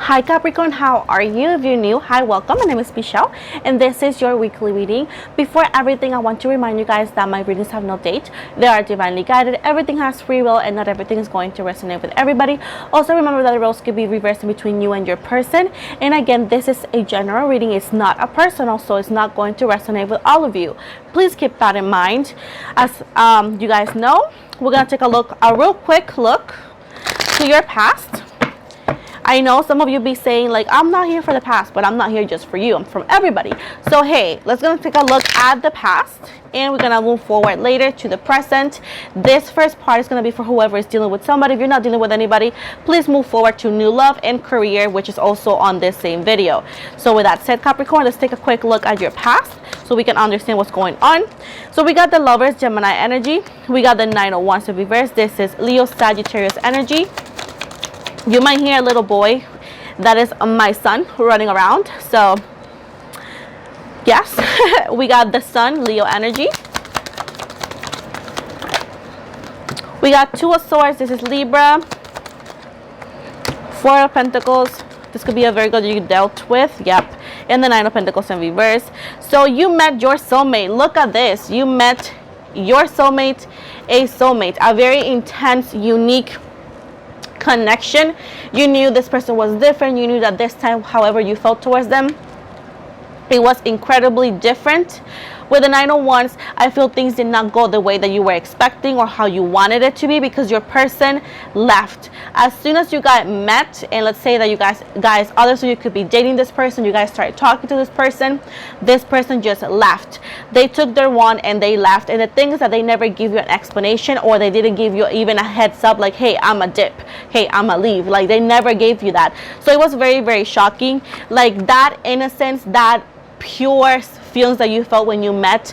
Hi Capricorn, how are you? If you're new, hi, welcome. My name is Michelle and this is your weekly reading. Before everything, I want to remind you guys that my readings have no date. They are divinely guided. Everything has free will and not everything is going to resonate with everybody. Also remember that the roles could be reversed in between you and your person. And again, this is a general reading. It's not a personal, so it's not going to resonate with all of you. Please keep that in mind. As you guys know, we're going to take a real quick look to your past. I know some of you be saying like, I'm not here for the past, but I'm not here just for you. I'm from everybody. So hey, let's gonna take a look at the past and we're gonna move forward later to the present. This first part is gonna be for whoever is dealing with somebody. If you're not dealing with anybody, please move forward to new love and career, which is also on this same video. So with that said, Capricorn, let's take a quick look at your past so we can understand what's going on. So we got the Lovers, Gemini energy. We got the Nine of Wands in reverse. This is Leo, Sagittarius energy. You might hear a little boy. That is my son running around. So yes, we got the Sun, Leo energy. We got Two of Swords. This is Libra. Four of Pentacles. This could be a Virgo that you dealt with. Yep. And the Nine of Pentacles in reverse. So you met your soulmate. Look at this. You met your soulmate, a soulmate. A very intense, unique connection. You knew this person was different. You knew that this time, however you felt towards them, it was incredibly different. With the Nine of Wands, I feel things did not go the way that you were expecting or how you wanted it to be because your person left. As soon as you got met, and let's say that you guys, others of you could be dating this person, you guys started talking to this person just left. They took their wand and they left. And the thing is that they never give you an explanation, or they didn't give you even a heads up like, hey, I'm a dip, hey, I'm a leave. Like, they never gave you that. So it was very, very shocking. Like, that innocence, that pure feelings that you felt when you met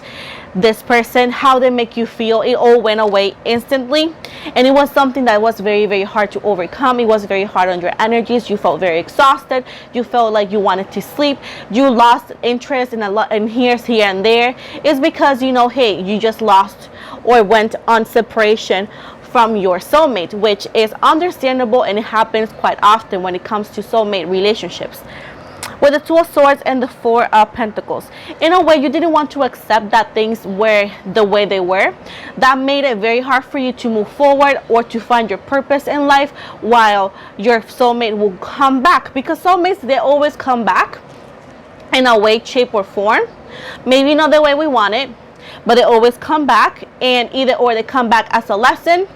this person, how they make you feel, it all went away instantly. And it was something that was very, very hard to overcome. It was very hard on your energies. You felt very exhausted. You felt like you wanted to sleep. You lost interest in a lot, and here and there. It's because, you know, hey, you just lost or went on separation from your soulmate, which is understandable, and it happens quite often when it comes to soulmate relationships. With the Two of Swords and the Four of Pentacles, in a way you didn't want to accept that things were the way they were. That made it very hard for you to move forward or to find your purpose in life, while your soulmate will come back, because soulmates, they always come back in a way, shape, or form. Maybe not the way we want it, but they always come back, and either or they come back as a lesson,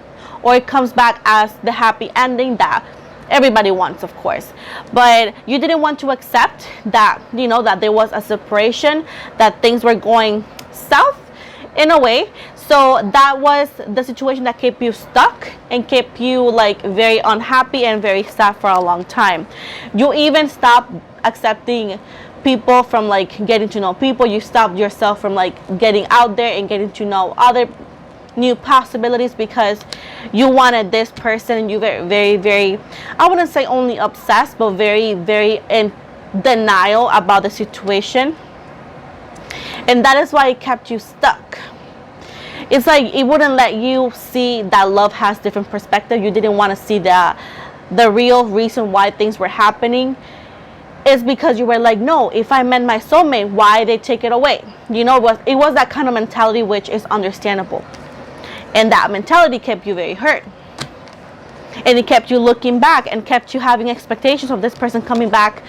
or it comes back as the happy ending that everybody wants, of course. But you didn't want to accept that, you know, that there was a separation, that things were going south in a way. So that was the situation that kept you stuck and kept you like very unhappy and very sad for a long time. You even stopped accepting people from like getting to know people. You stopped yourself from like getting out there and getting to know other new possibilities because you wanted this person, and you very, very, very, I wouldn't say only obsessed, but very, very in denial about the situation. And that is why it kept you stuck. It's like it wouldn't let you see that love has different perspective. You didn't want to see the real reason why things were happening. It's because you were like, no, if I met my soulmate, why they take it away? You know, it was that kind of mentality, which is understandable. And that mentality kept you very hurt. And it kept you looking back and kept you having expectations of this person coming back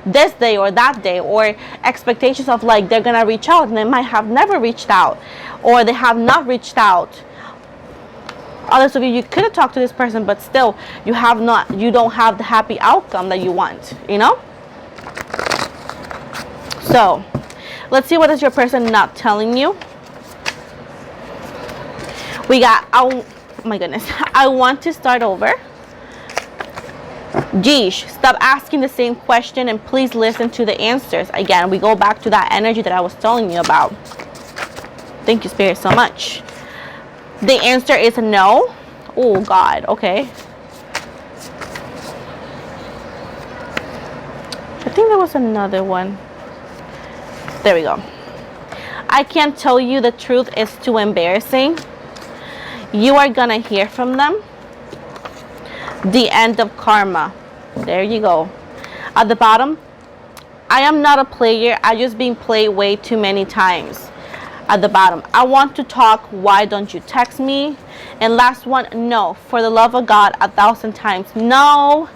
this day or that day, or expectations of like they're gonna reach out, and they might have never reached out, or they have not reached out. Others of you could have talked to this person, but still you don't have the happy outcome that you want, you know? So let's see what is your person not telling you. We got, oh my goodness, I want to start over. Geesh, stop asking the same question and please listen to the answers. Again, we go back to that energy that I was telling you about. Thank you, Spirit, so much. The answer is no. Oh, God, okay. I think there was another one. There we go. I can't tell you the truth, it's too embarrassing. You are gonna hear from them. The end of karma. There you go. At the bottom, I am not a player. I just been played way too many times. At the bottom, I want to talk. Why don't you text me? And last one, no. For the love of God, 1,000 times no.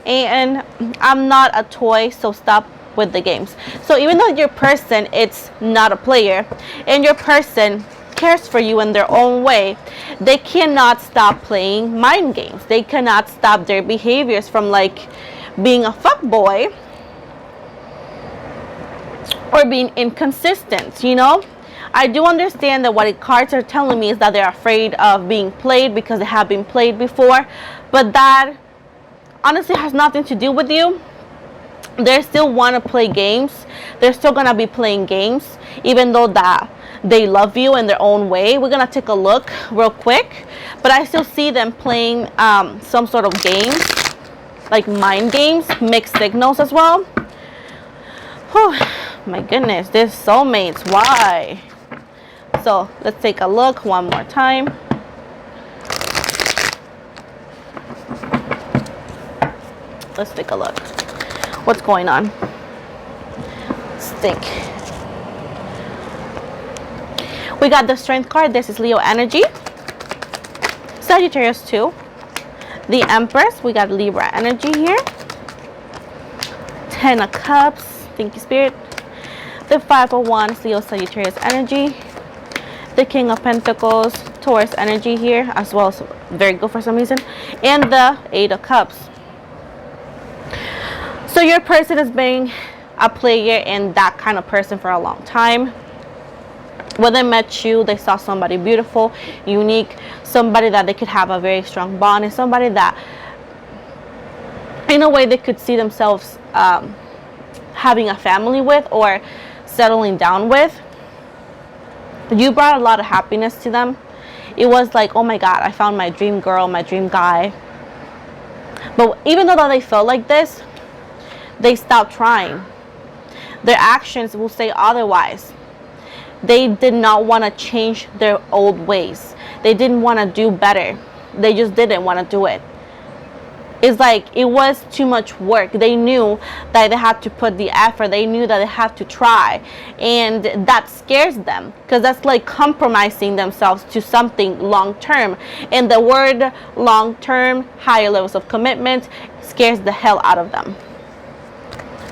And I'm not a toy, so stop with the games. So even though your person, it's not a player, and your person cares for you in their own way, they cannot stop playing mind games. They cannot stop their behaviors from like being a fuckboy or being inconsistent, you know. I do understand that what the cards are telling me is that they're afraid of being played because they have been played before, but that honestly has nothing to do with you. They still want to play games. They're still going to be playing games, even though that they love you in their own way. We're going to take a look real quick, but I still see them playing some sort of games, like mind games, mixed signals as well. Whew, my goodness, this soulmates, why? So let's take a look one more time. Let's take a look. What's going on? Stick. We got the Strength card. This is Leo energy. Sagittarius 2. The Empress. We got Libra energy here. 10 of Cups. Thank you, Spirit. The 5 of Wands. Leo Sagittarius energy. The King of Pentacles. Taurus energy here as well. So very good for some reason. And the 8 of Cups. So your person is being a player and that kind of person for a long time. When they met you, they saw somebody beautiful, unique, somebody that they could have a very strong bond, and somebody that in a way they could see themselves having a family with or settling down with. You brought a lot of happiness to them. It was like, oh my God, I found my dream girl, my dream guy. But even though that they felt like this, they stopped trying. Their actions will say otherwise. They did not want to change their old ways. They didn't want to do better. They just didn't want to do it. It's like it was too much work. They knew that they had to put the effort. They knew that they had to try. And that scares them because that's like compromising themselves to something long term. And the word long term, higher levels of commitment, scares the hell out of them.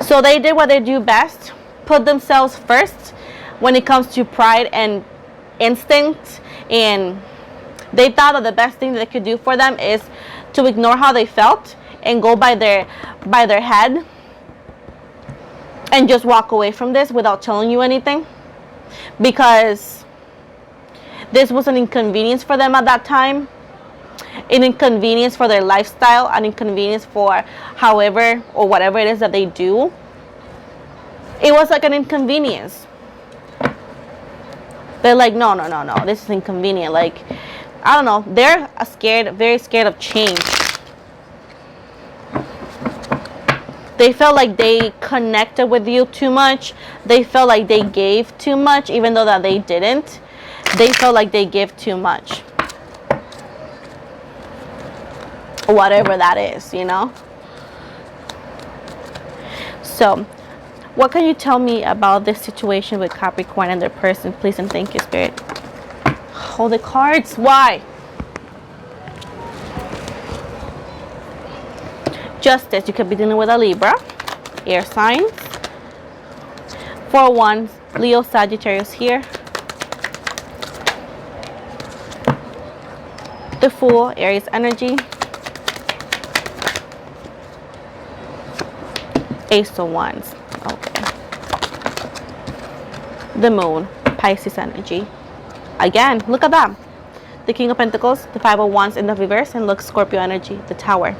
So they did what they do best, put themselves first when it comes to pride and instinct, and they thought that the best thing that they could do for them is to ignore how they felt and go by their head and just walk away from this without telling you anything, because this was an inconvenience for them at that time, an inconvenience for their lifestyle, an inconvenience for however or whatever it is that they do. It was like an inconvenience. They're like, no, this is inconvenient. Like, I don't know, they're scared, very scared of change. They felt like they connected with you too much. They felt like they gave too much, even though that they didn't. They felt like they give too much. Whatever that is, you know. So what can you tell me about this situation with Capricorn and their person, please and thank you, Spirit? Hold the cards. Why? Justice. You could be dealing with a Libra, air signs. 4 wands, Leo Sagittarius here. The Fool, Aries energy. Ace of Wands. Okay. The Moon, Pisces energy. Again, look at that. The King of Pentacles, the 5 of Wands in the reverse, and look, Scorpio energy, the Tower.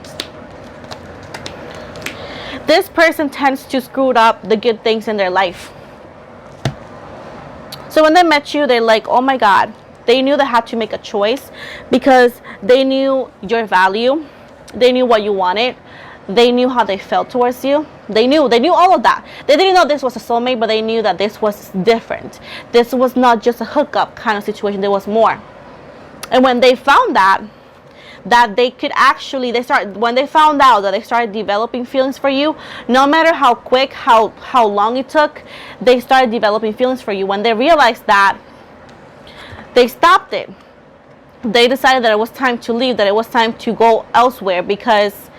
This person tends to screw up the good things in their life. So when they met you, they're like, oh my God. They knew they had to make a choice because they knew your value. They knew what you wanted. They knew how they felt towards you. They knew all of that. They didn't know this was a soulmate, but they knew that this was different. This was not just a hookup kind of situation. There was more. And when they found that, that they could actually, when they found out that they started developing feelings for you, no matter how quick, how long it took, they started developing feelings for you. When they realized that, they stopped it. They decided that it was time to leave, that it was time to go elsewhere, because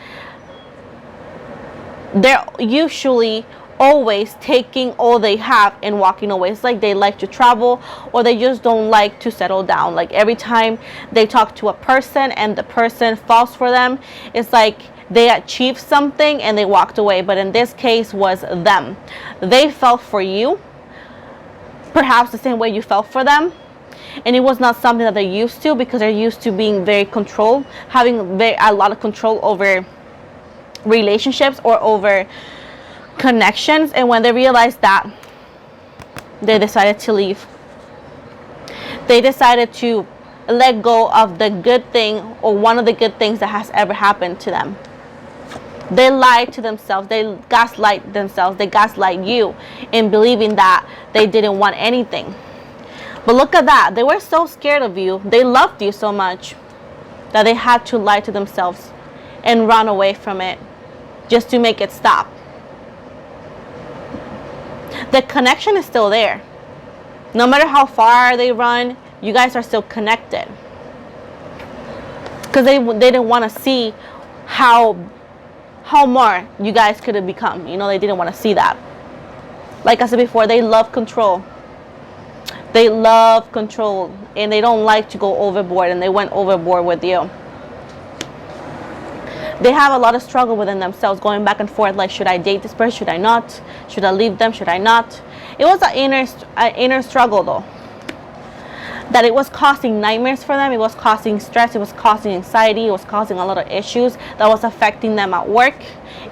they're usually always taking all they have and walking away. It's like they like to travel, or they just don't like to settle down. Like every time they talk to a person and the person falls for them, it's like they achieved something and they walked away. But in this case was them. They fell for you, perhaps the same way you fell for them, and it was not something that they're used to, because they're used to being very controlled, having a lot of control over relationships or over connections. And when they realized that, they decided to leave. They decided to let go of the good thing, or one of the good things that has ever happened to them. They lied to themselves. They gaslight themselves. They gaslight you in believing that they didn't want anything. But look at that. They were so scared of you. They loved you so much that they had to lie to themselves and run away from it just to make it stop. The connection is still there. No matter how far they run, you guys are still connected. Because they didn't want to see how more you guys could have become. You know, they didn't want to see that. Like I said before, they love control. They love control, and they don't like to go overboard, and they went overboard with you. They have a lot of struggle within themselves, going back and forth, like, should I date this person? Should I not? Should I leave them? Should I not? It was an inner struggle, though, that it was causing nightmares for them. It was causing stress. It was causing anxiety. It was causing a lot of issues that was affecting them at work.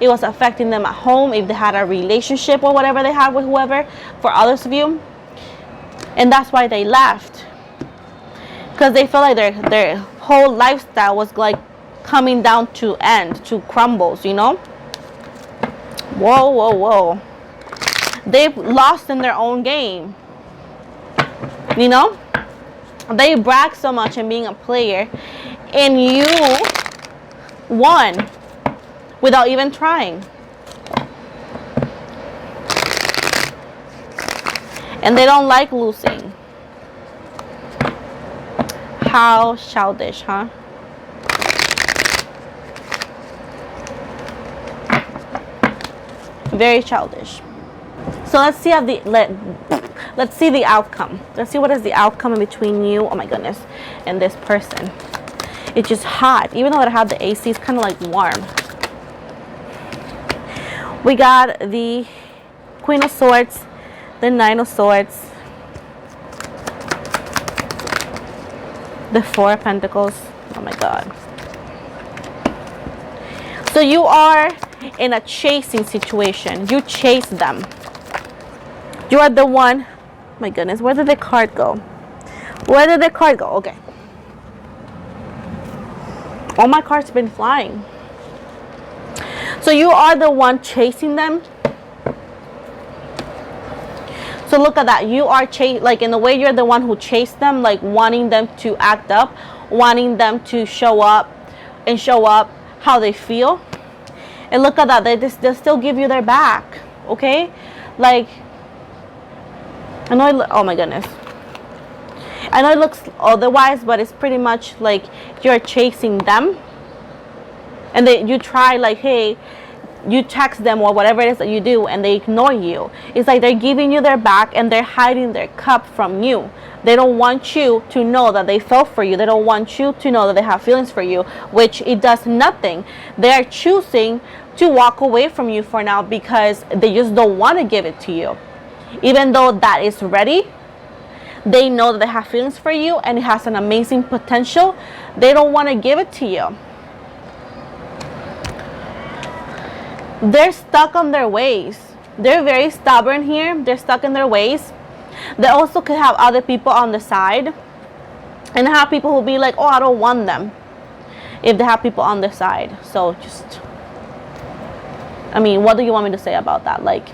It was affecting them at home, if they had a relationship or whatever they had with whoever, for others of you. And that's why they left, because they felt like their whole lifestyle was like coming down to crumbles, you know. Whoa. They've lost in their own game, you know. They brag so much in being a player, and you won without even trying. And they don't like losing. How childish, huh? Very childish. So let's see let's see the outcome. Let's see what is the outcome in between you, oh my goodness, and this person. It's just hot. Even though I have the AC, it's kind of like warm. We got the Queen of Swords, the Nine of Swords, the Four of Pentacles. Oh my God. So you are in a chasing situation. You chase them. You are the one. Oh my goodness, where did the card go? Where did the card go? Okay. All my cards have been flying. So you are the one chasing them. So look at that. You are like, in the way, you're the one who chased them, like wanting them to act up, wanting them to show up how they feel. And look at that. They'll still give you their back. Okay? Like, I know oh my goodness. I know it looks otherwise, but it's pretty much like you're chasing them. And you try, like, hey, you text them or whatever it is that you do, and they ignore you. It's like they're giving you their back, and they're hiding their cup from you. They don't want you to know that they fell for you. They don't want you to know that they have feelings for you, which it does nothing. They are choosing to walk away from you for now, because they just don't want to give it to you. Even though that is ready, they know that they have feelings for you and it has an amazing potential. They don't want to give it to you. They're stuck on their ways. They're very stubborn here. They're stuck in their ways. They also could have other people on the side, and have people who be like, oh, I don't want them, if they have people on their side. So just, I mean, what do you want me to say about that? Like,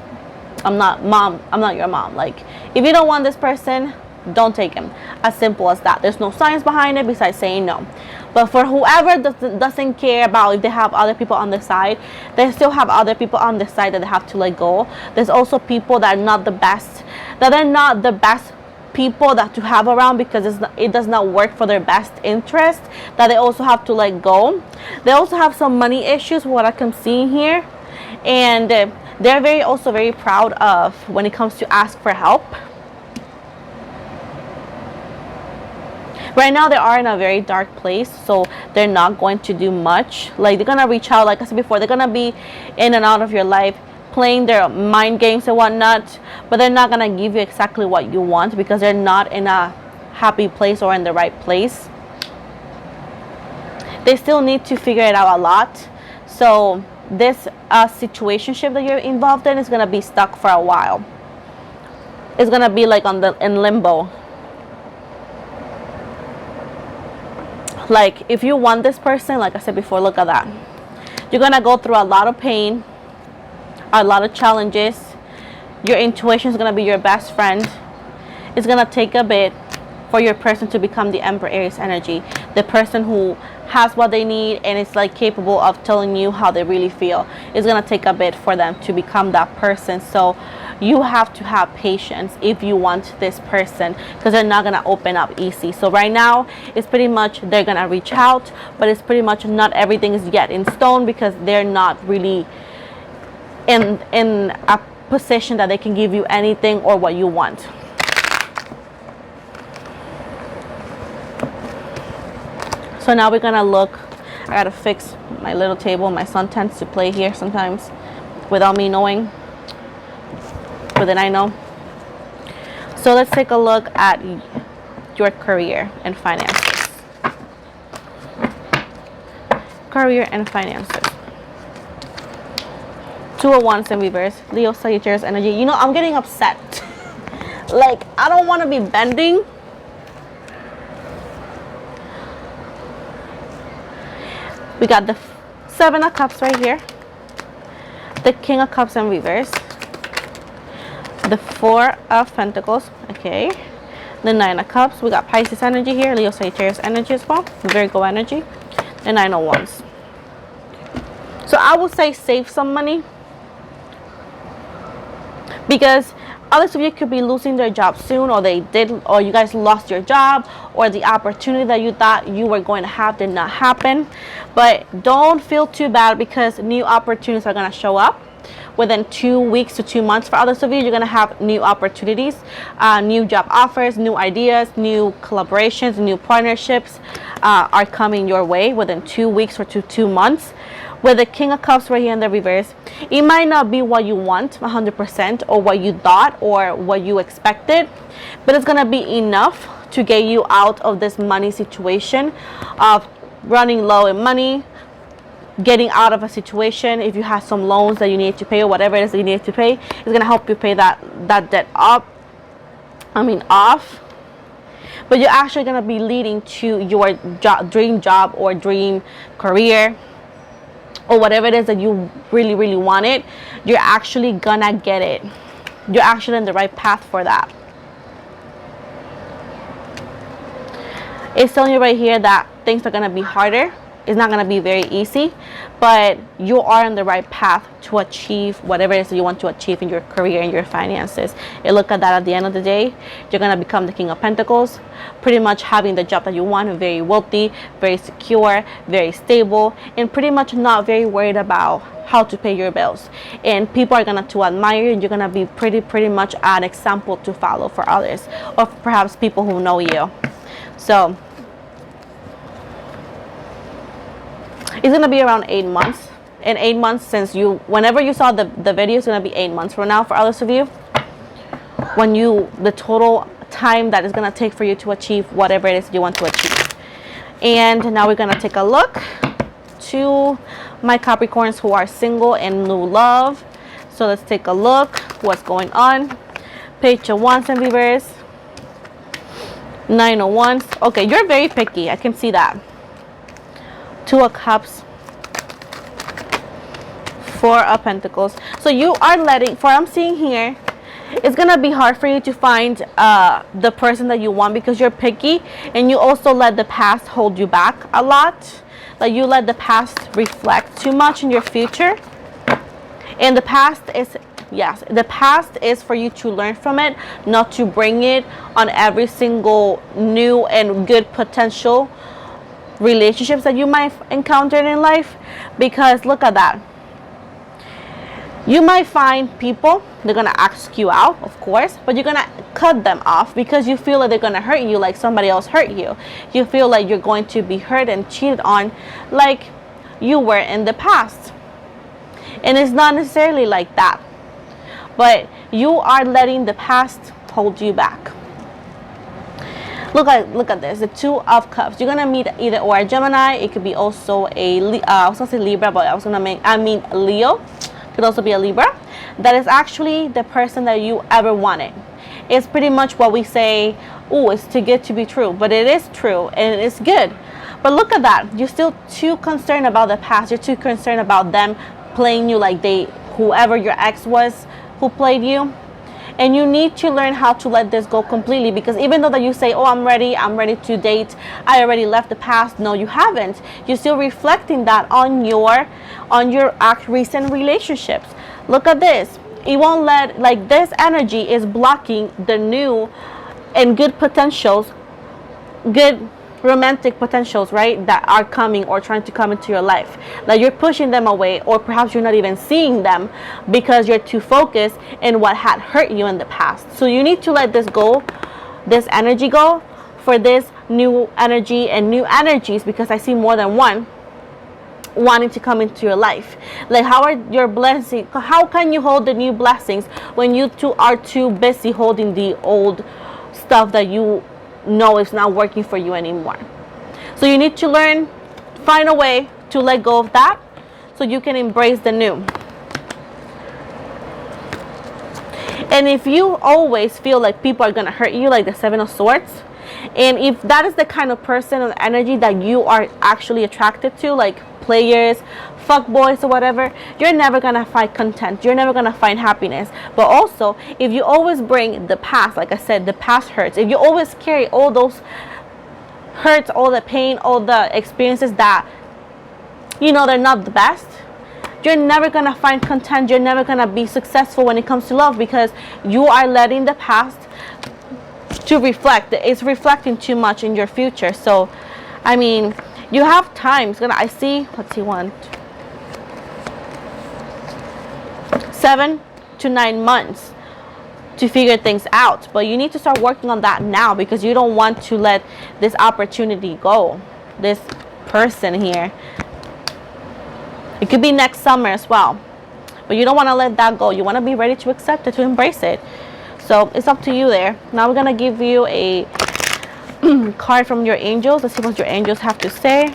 I'm not your mom. Like, if you don't want this person, don't take him. As simple as that. There's no science behind it besides saying no. But for whoever doesn't care about if they have other people on the side, they still have other people on the side that they have to let go. There's also people that are not the best, that are not the best people that to have around, because it does not work for their best interest, that they also have to let go. They also have some money issues, what I can see here, and they're also very proud of when it comes to ask for help. Right now they are in a very dark place, so they're not going to do much. Like, they're gonna reach out, like I said before, they're gonna be in and out of your life, playing their mind games and whatnot, but they're not gonna give you exactly what you want, because they're not in a happy place or in the right place. They still need to figure it out a lot. So this situationship that you're involved in is gonna be stuck for a while. It's gonna be like in limbo. Like, if you want this person, like I said before, look at that. You're gonna go through a lot of pain, a lot of challenges. Your intuition is gonna be your best friend. It's gonna take a bit for your person to become the Emperor Aries energy, the person who has what they need and is like capable of telling you how they really feel. It's gonna take a bit for them to become that person. So you have to have patience if you want this person, because they're not gonna open up easy. So right now it's pretty much they're gonna reach out, but it's pretty much not everything is yet in stone, because they're not really in a position that they can give you anything or what you want. So now we're gonna look. I gotta fix my little table. My son tends to play here sometimes without me knowing, but then I know. So let's take a look at your career and finances. Career and finances. Two of Wands in reverse. Leo, Sagittarius energy. You know, I'm getting upset. Like, I don't want to be bending. We got the Seven of Cups right here. The King of Cups in reverse. The Four of Pentacles. Okay. The Nine of Cups. We got Pisces energy here. Leo, Sagittarius energy as well. Virgo energy. The Nine of Wands. So I would say save some money, because others of you could be losing their job soon, or or you guys lost your job, or the opportunity that you thought you were going to have did not happen. But don't feel too bad, because new opportunities are going to show up within 2 weeks to 2 months. For others of you, you're going to have new opportunities, new job offers, new ideas, new collaborations, new partnerships are coming your way within 2 weeks or 2 months. With the King of Cups right here in the reverse, it might not be what you want 100%, or what you thought, or what you expected, but it's gonna be enough to get you out of this money situation of running low in money, getting out of a situation. If you have some loans that you need to pay, or whatever it is that you need to pay, it's gonna help you pay that debt off. But you're actually gonna be leading to your dream job or dream career, or whatever it is that you really, really wanted. You're actually gonna get it. You're actually in the right path for that. It's telling you right here that things are gonna be harder. It's not gonna be very easy, but you are on the right path to achieve whatever it is that you want to achieve in your career and your finances. And look at that, at the end of the day, you're gonna become the King of Pentacles, pretty much having the job that you want, very wealthy, very secure, very stable, and pretty much not very worried about how to pay your bills. And people are gonna to admire you, and you're gonna be pretty much an example to follow for others, or perhaps people who know you. So it's gonna be around 8 months. In 8 months, since whenever you saw the video, it's gonna be 8 months from now for others of you. When the total time that is gonna take for you to achieve whatever it is you want to achieve. And now we're gonna take a look to my Capricorns who are single and new love. So let's take a look what's going on. Page of Wands in reverse. 9 of Wands. Okay, you're very picky. I can see that. 2 of Cups, 4 of Pentacles. So you are letting, for I'm seeing here, It's gonna be hard for you to find the person that you want because you're picky, and you also let the past hold you back a lot. Like you let the past reflect too much in your future. And the past is, yes, the past is for you to learn from it, not to bring it on every single new and good potential relationships that you might encounter in life. Because look at that. You might find people, they're going to ask you out, of course, but you're going to cut them off because you feel like they're going to hurt you like somebody else hurt you. You feel like you're going to be hurt and cheated on like you were in the past. And it's not necessarily like that. But you are letting the past hold you back. Look at this, the Two of Cups. You're going to meet either or a Gemini. It could be also I was going to say Libra, but I mean Leo. Could also be a Libra. That is actually the person that you ever wanted. It's pretty much what we say, oh, it's too good to be true, but it is true and it's good. But look at that, you're still too concerned about the past. You're too concerned about them playing you like whoever your ex was who played you. And you need to learn how to let this go completely, because even though that you say, oh, I'm ready to date, I already left the past. No, you haven't. You're still reflecting that on your recent relationships. Look at this. It won't let, like, this energy is blocking the new and good potentials, good romantic potentials, right, that are coming or trying to come into your life. Like you're pushing them away, or perhaps you're not even seeing them because you're too focused in what had hurt you in the past. So you need to let this go, this energy go, for this new energy and new energies, because I see more than one wanting to come into your life. Like, how are your blessings, how can you hold the new blessings when you two are too busy holding the old stuff that you know it's not working for you anymore? So you need to learn, find a way to let go of that so you can embrace the new. And if you always feel like people are going to hurt you, like the Seven of Swords, and if that is the kind of person or energy that you are actually attracted to, like players, fuck boys or whatever, you're never gonna find content, you're never gonna find happiness. But also, if you always bring the past, like I said, the past hurts, if you always carry all those hurts, all the pain, all the experiences that you know they're not the best, you're never gonna find content, you're never gonna be successful when it comes to love, because you are letting the past to reflect. It's reflecting too much in your future. So I mean, you have time. I see, let's see, 7 to 9 months to figure things out, but you need to start working on that now, because you don't want to let this opportunity go, this person here. It could be next summer as well, but you don't want to let that go. You want to be ready to accept it, to embrace it. So it's up to you there. Now we're gonna give you a card from your angels. Let's see what your angels have to say.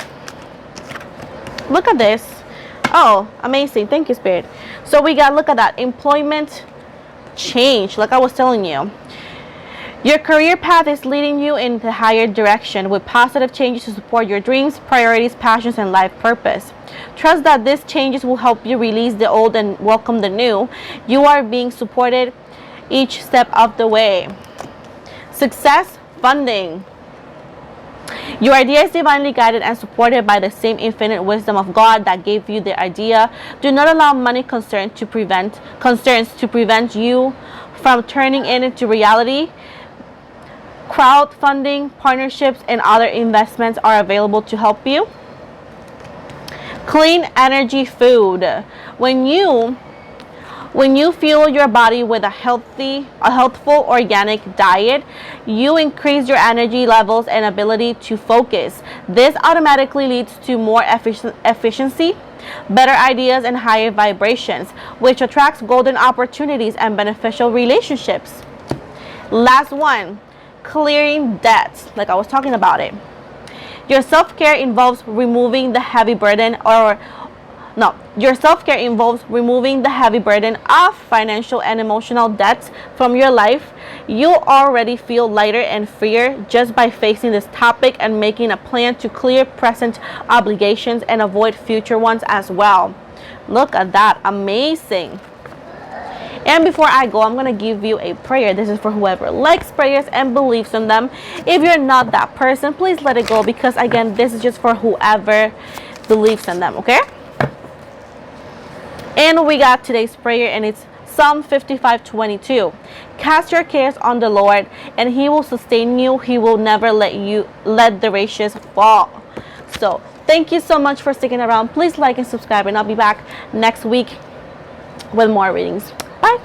Look at this. Oh, amazing. Thank you, Spirit. So we got, look at that, employment change, like I was telling you. Your career path is leading you in the higher direction with positive changes to support your dreams, priorities, passions, and life purpose. Trust that these changes will help you release the old and welcome the new. You are being supported each step of the way. Success, funding. Your idea is divinely guided and supported by the same infinite wisdom of God that gave you the idea. Do not allow money concerns to prevent you from turning it into reality. Crowdfunding, partnerships, and other investments are available to help you. Clean energy food. When you fuel your body with a healthful organic diet, you increase your energy levels and ability to focus. This automatically leads to more efficiency, better ideas, and higher vibrations, which attracts golden opportunities and beneficial relationships. Last one, clearing debts, like I was talking about it. Your self-care involves removing the heavy burden Your self-care involves removing the heavy burden of financial and emotional debts from your life. You already feel lighter and freer just by facing this topic and making a plan to clear present obligations and avoid future ones as well. Look at that. Amazing. And before I go, I'm going to give you a prayer. This is for whoever likes prayers and believes in them. If you're not that person, please let it go, because again, this is just for whoever believes in them, okay? And we got today's prayer, and it's Psalm 55:22. Cast your cares on the Lord, and He will sustain you. He will never let the righteous fall. So thank you so much for sticking around. Please like and subscribe, and I'll be back next week with more readings. Bye.